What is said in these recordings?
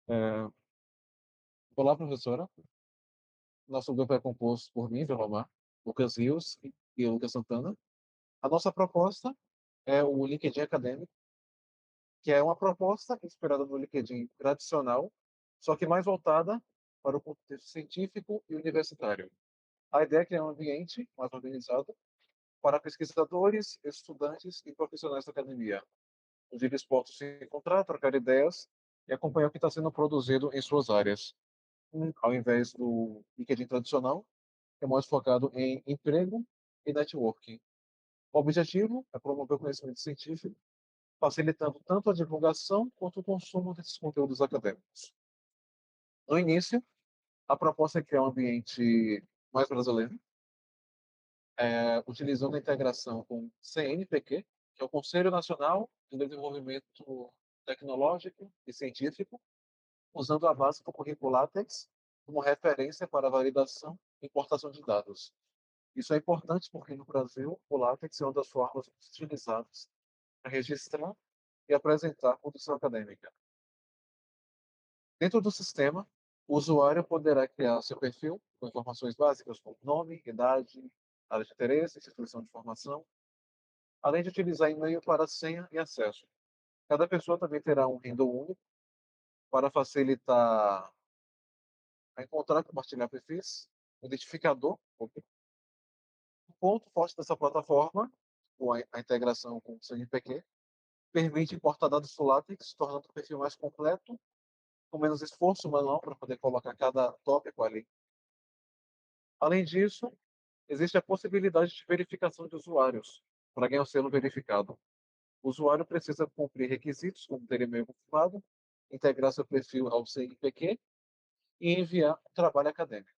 É, Olá, professora. Nosso grupo é composto por mim, Velomar, Lucas Rios e Lucas Santana. A nossa proposta é o LinkedIn Acadêmico, que é uma proposta inspirada no LinkedIn tradicional, só que mais voltada para o contexto científico e universitário. A ideia é criar um ambiente mais organizado para pesquisadores, estudantes e profissionais da academia, onde eles possam se encontrar, trocar ideias e acompanhar o que está sendo produzido em suas áreas, ao invés do LinkedIn tradicional, que é mais focado em emprego e networking. O objetivo é promover o conhecimento científico, facilitando tanto a divulgação quanto o consumo desses conteúdos acadêmicos. No início, a proposta é criar um ambiente mais brasileiro, utilizando a integração com o CNPq, que é o Conselho Nacional de Desenvolvimento Tecnológico e Científico, usando a base do currículo LaTeX como referência para validação e importação de dados. Isso é importante porque no Brasil o LaTeX é uma das formas utilizadas para registrar e apresentar produção acadêmica. Dentro do sistema, o usuário poderá criar seu perfil com informações básicas como nome, idade, área de interesse, instituição de formação, além de utilizar e-mail para senha e acesso. Cada pessoa também terá um handle único para facilitar a encontrar e compartilhar perfis, um identificador. O ponto forte dessa plataforma, com a integração com o CNPq, permite importar dados do LaTeX, tornando o perfil mais completo, com menos esforço manual para poder colocar cada tópico ali. Além disso, existe a possibilidade de verificação de usuários para ganhar o selo verificado. O usuário precisa cumprir requisitos, como ter e-mail confirmado, integrar seu perfil ao CNPq e enviar um trabalho acadêmico.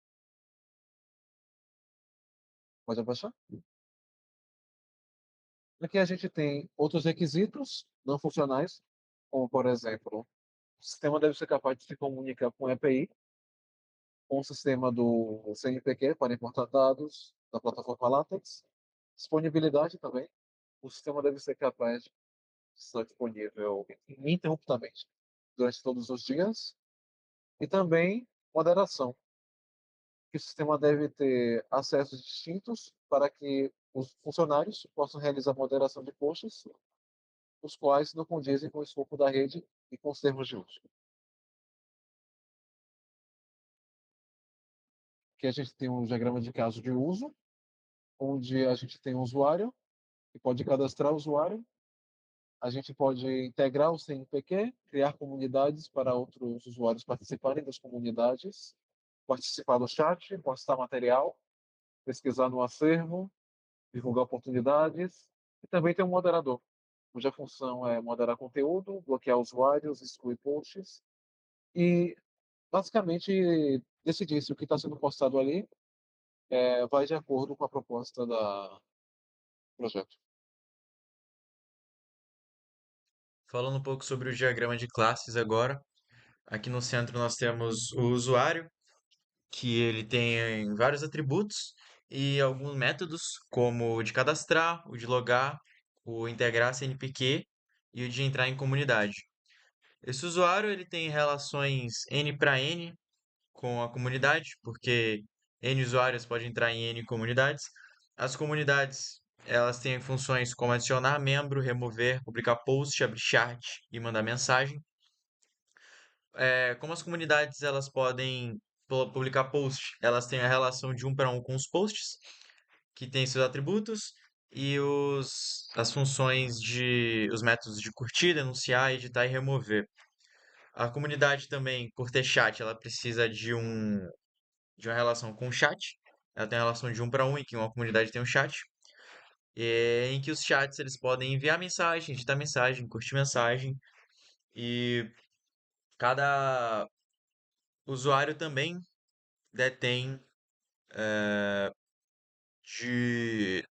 Pode abaixar? Aqui a gente tem outros requisitos não funcionais, como, por exemplo, o sistema deve ser capaz de se comunicar com a API, com o sistema do CNPq para importar dados da plataforma LaTeX. Disponibilidade também. O sistema deve ser capaz de estar disponível ininterruptamente durante todos os dias. E também moderação, que o sistema deve ter acessos distintos para que os funcionários possam realizar moderação de posts, os quais não condizem com o escopo da rede e com os termos de uso. Aqui a gente tem um diagrama de caso de uso, onde a gente tem um usuário que pode cadastrar o usuário. A gente pode integrar o CNPq, criar comunidades para outros usuários participarem das comunidades, participar do chat, postar material, pesquisar no acervo, divulgar oportunidades. E também tem um moderador, cuja função é moderar conteúdo, bloquear usuários, excluir posts e, basicamente, decidir se o que está sendo postado ali vai de acordo com a proposta do projeto. Falando um pouco sobre o diagrama de classes agora, aqui no centro nós temos o usuário, que ele tem vários atributos e alguns métodos, como o de cadastrar, o de logar, o integrar CNPq e o de entrar em comunidade. Esse usuário ele tem relações N para N com a comunidade, porque N usuários podem entrar em N comunidades. As comunidades, elas têm funções como adicionar membro, remover, publicar post, abrir chat e mandar mensagem. Como as comunidades elas podem publicar post, elas têm a relação de um para um com os posts, que tem seus atributos, e as funções os métodos de curtir, denunciar, editar e remover. A comunidade também, por ter chat, ela precisa de uma relação com o chat. Ela tem a relação de um para um, em que uma comunidade tem um chat. Em que os chats eles podem enviar mensagem, editar mensagem, curtir mensagem. E cada usuário também detém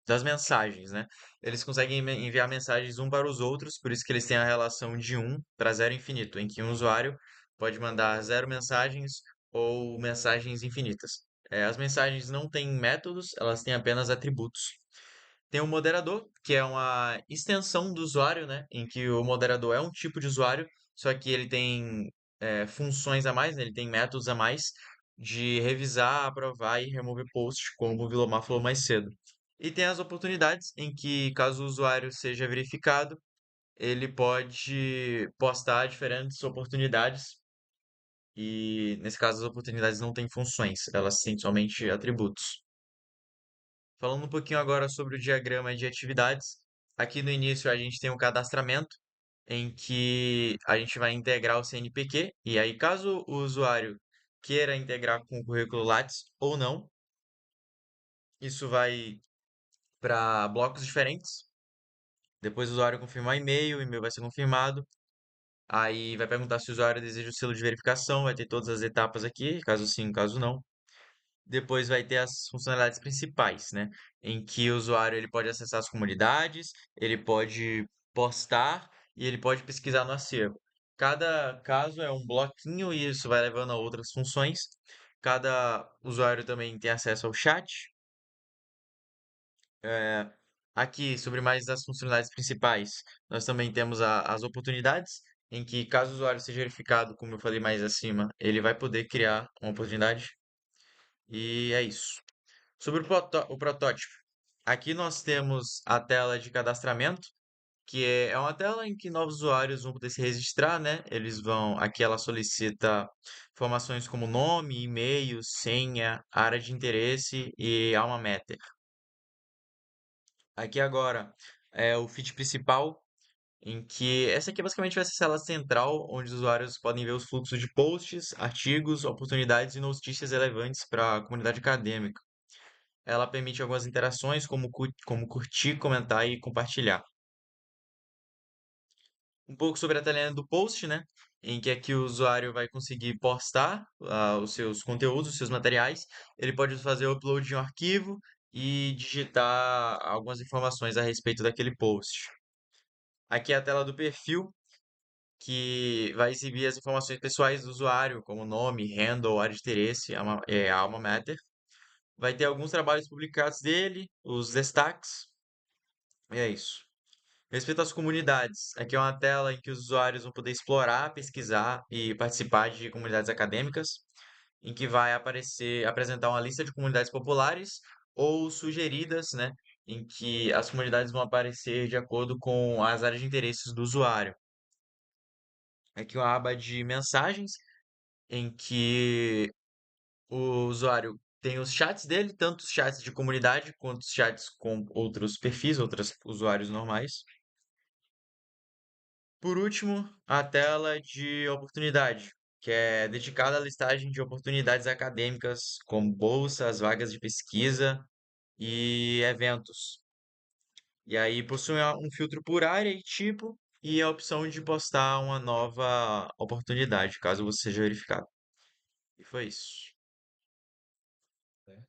das mensagens, né? Eles conseguem enviar mensagens um para os outros, por isso que eles têm a relação de um para zero infinito, em que um usuário pode mandar zero mensagens ou mensagens infinitas. As mensagens não têm métodos, elas têm apenas atributos. Tem o moderador, que é uma extensão do usuário, né? Em que o moderador é um tipo de usuário, só que ele tem funções a mais, né? Ele tem métodos a mais de revisar, aprovar e remover posts, como o Vilomar falou mais cedo. E tem as oportunidades em que, caso o usuário seja verificado, ele pode postar diferentes oportunidades e, nesse caso, as oportunidades não têm funções, elas têm somente atributos. Falando um pouquinho agora sobre o diagrama de atividades, aqui no início a gente tem um cadastramento, em que a gente vai integrar o CNPq, e aí, caso o usuário queira integrar com o currículo Lattes ou não, isso vai para blocos diferentes. Depois o usuário confirmar o e-mail vai ser confirmado. Aí vai perguntar se o usuário deseja o selo de verificação, vai ter todas as etapas aqui, caso sim, caso não. Depois vai ter as funcionalidades principais, né? Em que o usuário ele pode acessar as comunidades, ele pode postar e ele pode pesquisar no acervo. Cada caso é um bloquinho e isso vai levando a outras funções. Cada usuário também tem acesso ao chat. É, aqui, sobre mais das funcionalidades principais, nós também temos as oportunidades, em que caso o usuário seja verificado, como eu falei mais acima, ele vai poder criar uma oportunidade. E é isso. Sobre o protótipo, aqui nós temos a tela de cadastramento, que é uma tela em que novos usuários vão poder se registrar, né? Aqui ela solicita informações como nome, e-mail, senha, área de interesse e alma mater. Aqui agora é o feed principal, em que essa aqui basicamente vai ser a sala central, onde os usuários podem ver os fluxos de posts, artigos, oportunidades e notícias relevantes para a comunidade acadêmica. Ela permite algumas interações, como curtir, comentar e compartilhar. Um pouco sobre a telinha do post, né? Em que aqui o usuário vai conseguir postar os seus conteúdos, os seus materiais. Ele pode fazer o upload de um arquivo e digitar algumas informações a respeito daquele post. Aqui é a tela do perfil, que vai exibir as informações pessoais do usuário, como nome, handle, área de interesse, alma mater. Vai ter alguns trabalhos publicados dele, os destaques, e é isso. Respeito às comunidades, aqui é uma tela em que os usuários vão poder explorar, pesquisar e participar de comunidades acadêmicas, em que vai apresentar uma lista de comunidades populares ou sugeridas, né, em que as comunidades vão aparecer de acordo com as áreas de interesses do usuário. Aqui uma aba de mensagens, em que o usuário tem os chats dele, tanto os chats de comunidade quanto os chats com outros perfis, outros usuários normais. Por último, a tela de oportunidade, que é dedicada à listagem de oportunidades acadêmicas, como bolsas, vagas de pesquisa e eventos. E aí possui um filtro por área e tipo, e a opção de postar uma nova oportunidade, caso você seja verificado. E foi isso. Certo?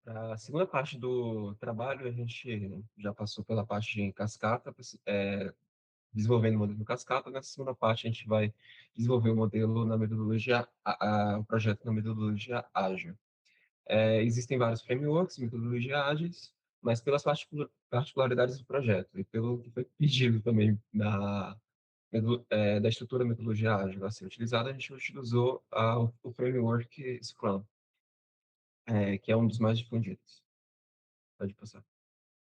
Para a segunda parte do trabalho, a gente já passou pela parte de cascata, desenvolvendo o modelo cascata. Nessa segunda parte, a gente vai desenvolver o modelo na metodologia, o projeto na metodologia ágil. Existem vários frameworks, metodologias ágeis, mas pelas particularidades do projeto e pelo que foi pedido também da estrutura da metodologia ágil a ser utilizada, a gente utilizou o framework Scrum, que é um dos mais difundidos. Pode passar.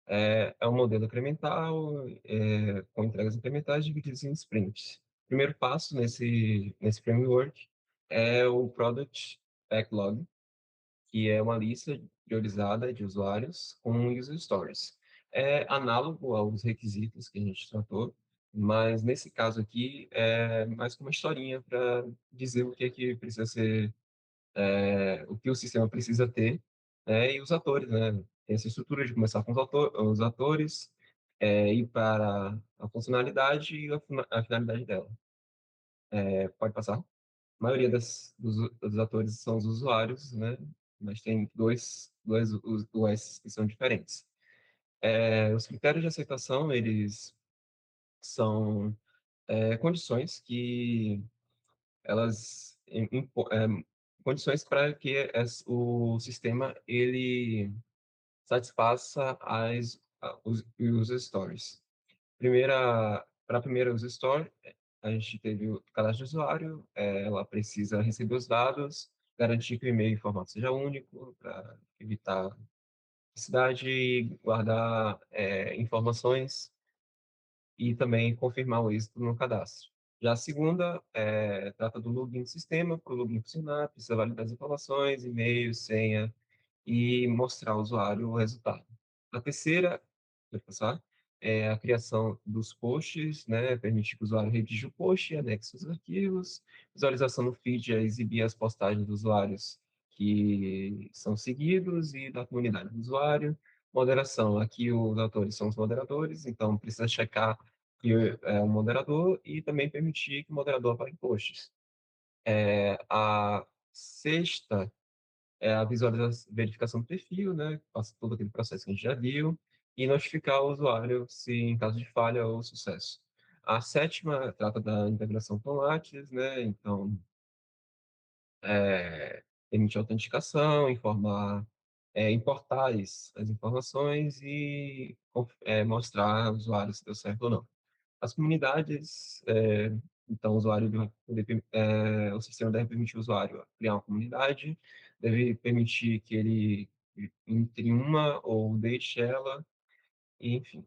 É um modelo incremental, com entregas incrementais divididas em sprints. O primeiro passo nesse framework é o Product Backlog, que é uma lista priorizada de usuários com user stories. É análogo aos requisitos que a gente tratou, mas nesse caso aqui é mais como uma historinha para dizer o que é que precisa ser, o que o sistema precisa ter, né, e os atores, né? Tem essa estrutura de começar com os atores, ir para a funcionalidade e a finalidade dela. Pode passar. A maioria dos atores são os usuários, né? Mas tem dois US que são diferentes. Os critérios de aceitação, eles são condições que elas condições para que o sistema ele satisfaça os user stories. Para a primeira user story, a gente teve o cadastro de usuário, ela precisa receber os dados, garantir que o e-mail em formato seja único, para evitar duplicidade e guardar, informações e também confirmar o êxito no cadastro. Já a segunda, trata do login do sistema, para o login funcionar, precisa validar as informações, e-mail, senha, e mostrar ao usuário o resultado. A terceira, pode passar, é a criação dos posts, né, permitir que o usuário redija o post e anexe os arquivos. Visualização no feed é exibir as postagens dos usuários que são seguidos e da comunidade do usuário. Moderação, aqui os autores são os moderadores, então precisa checar que é um moderador e também permitir que o moderador apague posts. A sexta é a visualização, verificação do perfil, né? Passa todo aquele processo que a gente já viu, e notificar o usuário se em caso de falha ou sucesso. A sétima trata da integração com Lattes, né? Então, permite autenticação, informar, importar as informações e mostrar ao usuário se deu certo ou não. As comunidades, então, o usuário vai poder, o sistema deve permitir o usuário criar uma comunidade, deve permitir que ele entre uma ou deixe ela, e, enfim.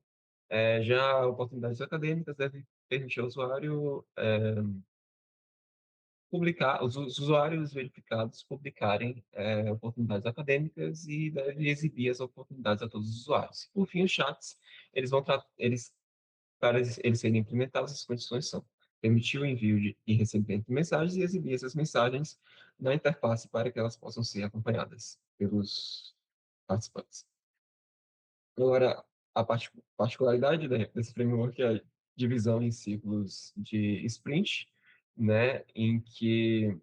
Já oportunidades acadêmicas deve permitir ao usuário publicar, os usuários verificados publicarem oportunidades acadêmicas e deve exibir as oportunidades a todos os usuários. Por fim, os chats, eles vão eles para eles serem implementados, as condições são permitir o envio e recebimento de mensagens e exibir essas mensagens na interface para que elas possam ser acompanhadas pelos participantes. Agora, a particularidade desse framework é a divisão em ciclos de sprint, né, em que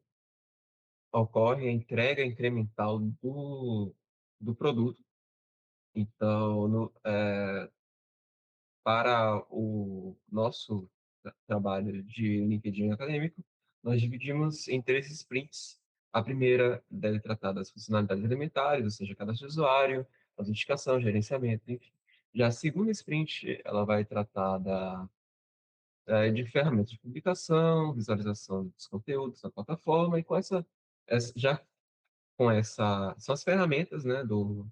ocorre a entrega incremental do produto. Então, para o nosso trabalho de LinkedIn acadêmico, nós dividimos em 3 sprints. A primeira deve tratar das funcionalidades elementares, ou seja, cadastro de usuário, autenticação, gerenciamento, enfim. Já a segunda sprint, ela vai tratar de ferramentas de publicação, visualização dos conteúdos na plataforma, e com já com essa, são as ferramentas, né, do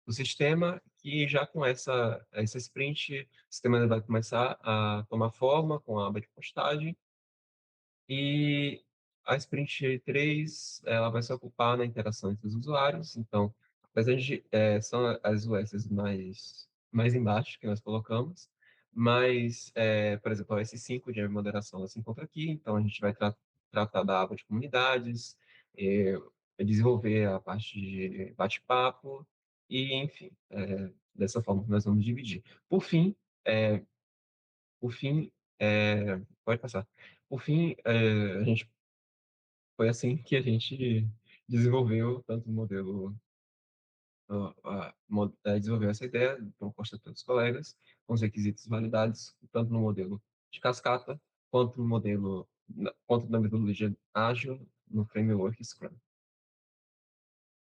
do sistema, que já com essa sprint, o sistema vai começar a tomar forma com a aba de postagem, e a sprint 3 ela vai se ocupar na interação entre os usuários. Então, apesar de são as USs mais embaixo que nós colocamos, mas, por exemplo, a S5 de moderação ela se encontra aqui, então a gente vai tratar da aba de comunidades, eh, desenvolver a parte de bate-papo e, enfim, dessa forma que nós vamos dividir. Eh, por fim, pode passar. Por fim, a gente foi assim que a gente desenvolveu tanto o modelo, desenvolveu essa ideia, proposta pelos colegas, com os requisitos validados, tanto no modelo de cascata, quanto no modelo, quanto na metodologia ágil, no framework Scrum.